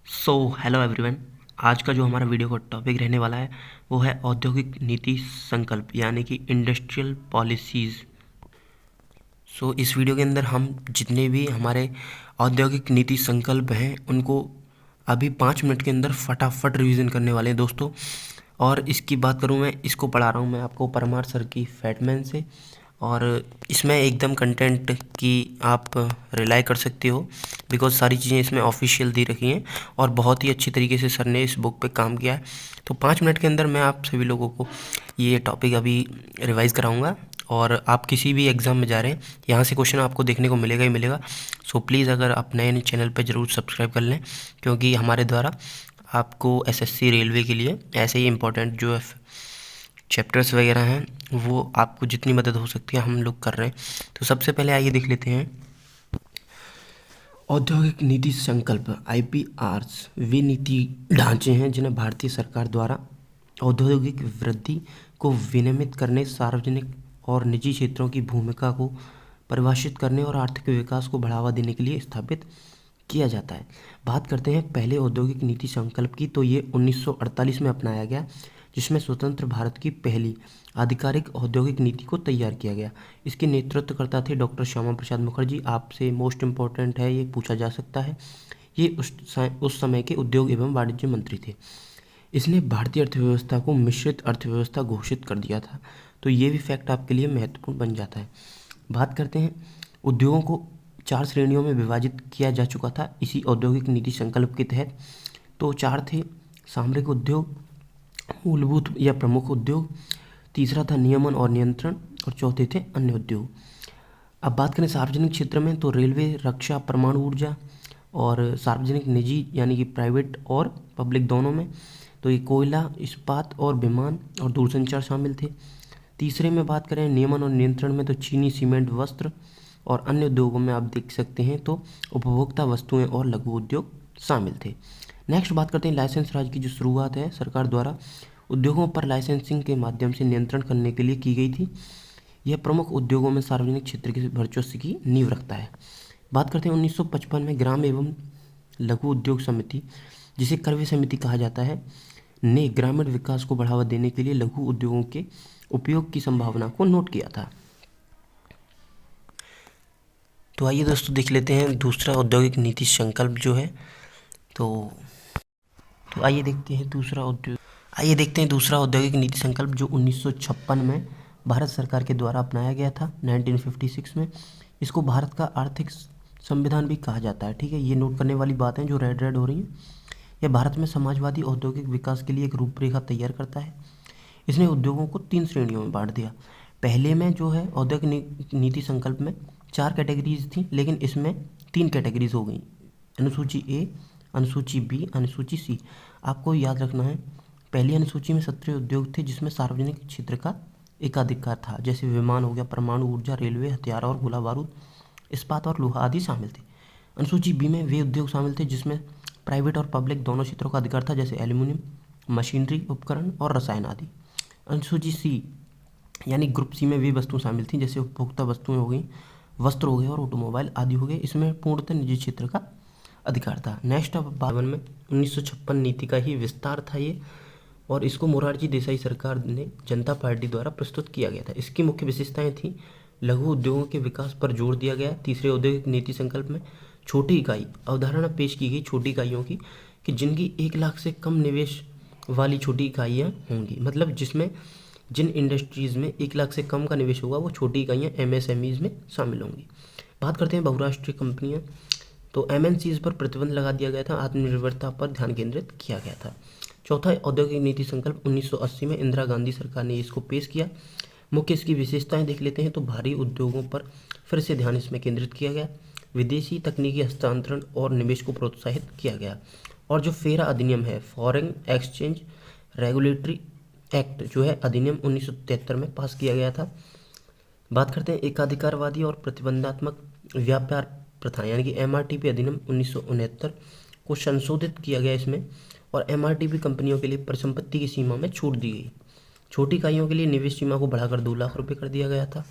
Hello everyone. आज का जो हमारा वीडियो का टॉपिक रहने वाला है वो है औद्योगिक नीति संकल्प यानी कि इंडस्ट्रियल पॉलिसीज़। इस वीडियो के अंदर हम जितने भी हमारे औद्योगिक नीति संकल्प हैं उनको अभी 5 मिनट के अंदर फटाफट रिवीजन करने वाले हैं दोस्तों। और इसकी बात करूँ, मैं इसको पढ़ा रहा हूँ मैं आपको परमार सर की फैटमैन से। और इसमें एकदम कंटेंट की आप रिलाई कर सकते हो बिकॉज सारी चीज़ें इसमें ऑफिशियल दी रखी हैं और बहुत ही अच्छी तरीके से सर ने इस बुक पे काम किया है। तो 5 मिनट के अंदर मैं आप सभी लोगों को ये टॉपिक अभी रिवाइज़ कराऊंगा। और आप किसी भी एग्ज़ाम में जा रहे हैं यहाँ से क्वेश्चन आपको देखने को मिलेगा ही मिलेगा। सो प्लीज़ अगर आप नए चैनल पर ज़रूर सब्सक्राइब कर लें, क्योंकि हमारे द्वारा आपको एसएससी रेलवे के लिए ऐसे ही इम्पोर्टेंट जो चैप्टर्स वगैरह हैं वो आपको जितनी मदद हो सकती है हम लोग कर रहे हैं। तो सबसे पहले आइए देख लेते हैं औद्योगिक नीति संकल्प। आईपीआरस वे नीति ढांचे हैं जिन्हें भारतीय सरकार द्वारा औद्योगिक वृद्धि को विनियमित करने, सार्वजनिक और निजी क्षेत्रों की भूमिका को परिभाषित करने और आर्थिक विकास को बढ़ावा देने के लिए स्थापित किया जाता है। बात करते हैं पहले औद्योगिक नीति संकल्प की, तो ये 1948 में अपनाया गया, जिसमें स्वतंत्र भारत की पहली आधिकारिक औद्योगिक नीति को तैयार किया गया। इसके नेतृत्वकर्ता थे डॉक्टर श्यामा प्रसाद मुखर्जी। आपसे मोस्ट इम्पोर्टेंट है, ये पूछा जा सकता है। ये उस समय के उद्योग एवं वाणिज्य मंत्री थे। इसने भारतीय अर्थव्यवस्था को मिश्रित अर्थव्यवस्था घोषित कर दिया था। तो ये भी फैक्ट आपके लिए महत्वपूर्ण बन जाता है। बात करते हैं, उद्योगों को 4 श्रेणियों में विभाजित किया जा चुका था इसी औद्योगिक नीति संकल्प के तहत। तो 4 थे: सामरिक उद्योग, मूलभूत या प्रमुख उद्योग, तीसरा था नियमन और नियंत्रण, और चौथे थे अन्य उद्योग। अब बात करें सार्वजनिक क्षेत्र में, तो रेलवे, रक्षा, परमाणु ऊर्जा और सार्वजनिक निजी यानी कि प्राइवेट और पब्लिक दोनों में, तो ये कोयला, इस्पात और विमान और दूरसंचार शामिल थे। तीसरे में बात करें नियमन और नियंत्रण में, तो चीनी, सीमेंट, वस्त्र और अन्य उद्योगों में आप देख सकते हैं तो उपभोक्ता वस्तुएं और लघु उद्योग शामिल थे। नेक्स्ट बात करते हैं लाइसेंस राज की जो शुरुआत है सरकार द्वारा उद्योगों पर लाइसेंसिंग के माध्यम से नियंत्रण करने के लिए की गई थी। यह प्रमुख उद्योगों में सार्वजनिक क्षेत्र के वर्चस्व की नींव रखता है। बात करते हैं 1955 में ग्राम एवं लघु उद्योग समिति, जिसे करवे समिति कहा जाता है, ने ग्रामीण विकास को बढ़ावा देने के लिए लघु उद्योगों के उपयोग की संभावना को नोट किया था। तो आइए दोस्तों देख लेते हैं दूसरा औद्योगिक नीति संकल्प जो है। तो आइए देखते हैं दूसरा औद्योगिक नीति संकल्प जो 1956 में भारत सरकार के द्वारा अपनाया गया था 1956 में। इसको भारत का आर्थिक संविधान भी कहा जाता है। ठीक है, ये नोट करने वाली बातें जो रेड रेड हो रही हैं, यह भारत में समाजवादी औद्योगिक विकास के लिए एक रूपरेखा तैयार करता है। इसने उद्योगों को 3 श्रेणियों में बांट दिया। पहले में जो है औद्योगिक नीति संकल्प में 4 कैटेगरीज थी, लेकिन इसमें 3 कैटेगरीज हो गई: अनुसूची ए, अनुसूची बी, अनुसूची सी। आपको याद रखना है, पहली अनुसूची में 17 उद्योग थे जिसमें सार्वजनिक क्षेत्र का एकाधिकार था, जैसे विमान हो गया, परमाणु ऊर्जा, रेलवे, हथियार और गोला बारूद, इस्पात और लोहा आदि शामिल थे। अनुसूची बी में वे उद्योग शामिल थे जिसमें प्राइवेट और पब्लिक दोनों क्षेत्रों का अधिकार था, जैसे एल्यूमिनियम, मशीनरी, उपकरण और रसायन आदि। अनुसूची सी यानी ग्रुप सी में वे वस्तुएं शामिल थीं जैसे उपभोक्ता वस्तुएं हो गई, वस्त्र हो गए और ऑटोमोबाइल आदि हो गए। इसमें पूर्णतः निजी क्षेत्र का अधिकार था। नेक्स्ट अब 52 में 1956 नीति का ही विस्तार था ये, और इसको मोरारजी देसाई सरकार ने जनता पार्टी द्वारा प्रस्तुत किया गया था। इसकी मुख्य विशेषताएं थी: लघु उद्योगों के विकास पर जोर दिया गया। तीसरे औद्योगिक नीति संकल्प में छोटी इकाई अवधारणा पेश की गई, छोटी इकाइयों की, कि जिनकी 1 लाख से कम निवेश वाली छोटी इकाइयाँ होंगी, मतलब जिसमें जिन इंडस्ट्रीज़ में 1 लाख से कम का निवेश होगा वो छोटी इकाइयाँ एमएसएमईज में शामिल होंगी। बात करते हैं बहुराष्ट्रीय कंपनियाँ, तो एमएनसीज पर प्रतिबंध लगा दिया गया था, आत्मनिर्भरता पर ध्यान केंद्रित किया गया था। चौथा औद्योगिक नीति संकल्प 1980 में इंदिरा गांधी सरकार ने इसको पेश किया। मुख्य इसकी विशेषताएं देख लेते हैं, तो भारी उद्योगों पर फिर से ध्यान इसमें केंद्रित किया गया, विदेशी तकनीकी हस्तांतरण और निवेश को प्रोत्साहित किया गया, और जो फेरा अधिनियम है, फॉरेन एक्सचेंज रेगुलेटरी एक्ट जो है अधिनियम 1973 में पास किया गया था। बात करते हैं एकाधिकारवादी और प्रतिबंधात्मक व्यापार प्रथा यानी कि एमआरटीपी अधिनियम 1969 को संशोधित किया गया इसमें, और एमआरटीपी कंपनियों के लिए परिसंपत्ति की सीमा में छूट दी गई। छोटी इकाइयों के लिए निवेश सीमा को बढ़ाकर 2 लाख रुपए कर दिया गया था।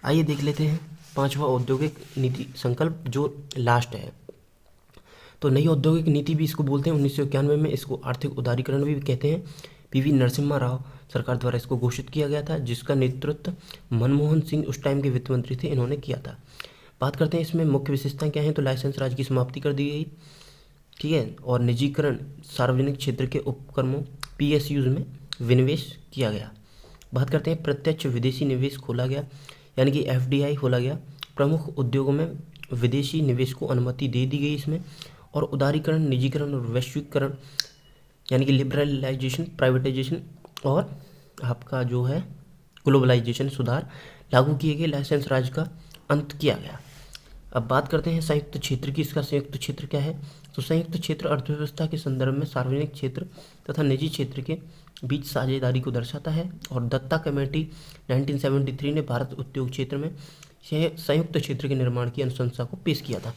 आइए देख लेते हैं 5वां औद्योगिक नीति संकल्प जो लास्ट है। तो नई औद्योगिक नीति भी इसको बोलते हैं 1991 में। इसको आर्थिक उदारीकरण भी कहते हैं। पीवी नरसिम्हा राव सरकार द्वारा इसको घोषित किया गया था, जिसका नेतृत्व मनमोहन सिंह उस टाइम के वित्त मंत्री थे, इन्होंने किया था। बात करते हैं इसमें मुख्य विशेषताएं क्या हैं। तो लाइसेंस राज की समाप्ति कर दी गई, ठीक है, और निजीकरण सार्वजनिक क्षेत्र के उपक्रमों PSUs में विनिवेश किया गया। बात करते हैं प्रत्यक्ष विदेशी निवेश खोला गया, यानी कि FDI खोला गया। प्रमुख उद्योगों में विदेशी निवेश को अनुमति दे दी गई इसमें। और उदारीकरण, निजीकरण और वैश्वीकरण, यानी कि लिबरलाइजेशन, प्राइवेटाइजेशन और आपका जो है ग्लोबलाइजेशन सुधार लागू किए गए। लाइसेंस राज का अंत किया गया। अब बात करते हैं संयुक्त क्षेत्र की। इसका संयुक्त क्षेत्र क्या है। तो संयुक्त क्षेत्र अर्थव्यवस्था के संदर्भ में सार्वजनिक क्षेत्र तथा निजी क्षेत्र के बीच साझेदारी को दर्शाता है। और दत्ता कमेटी 1973 ने भारत उद्योग क्षेत्र में संयुक्त क्षेत्र के निर्माण की अनुशंसा को पेश किया था।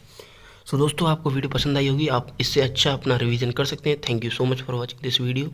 सो दोस्तों, आपको वीडियो पसंद आई होगी, आप इससे अच्छा अपना रिवीजन कर सकते हैं। Thank you so much for watching this video.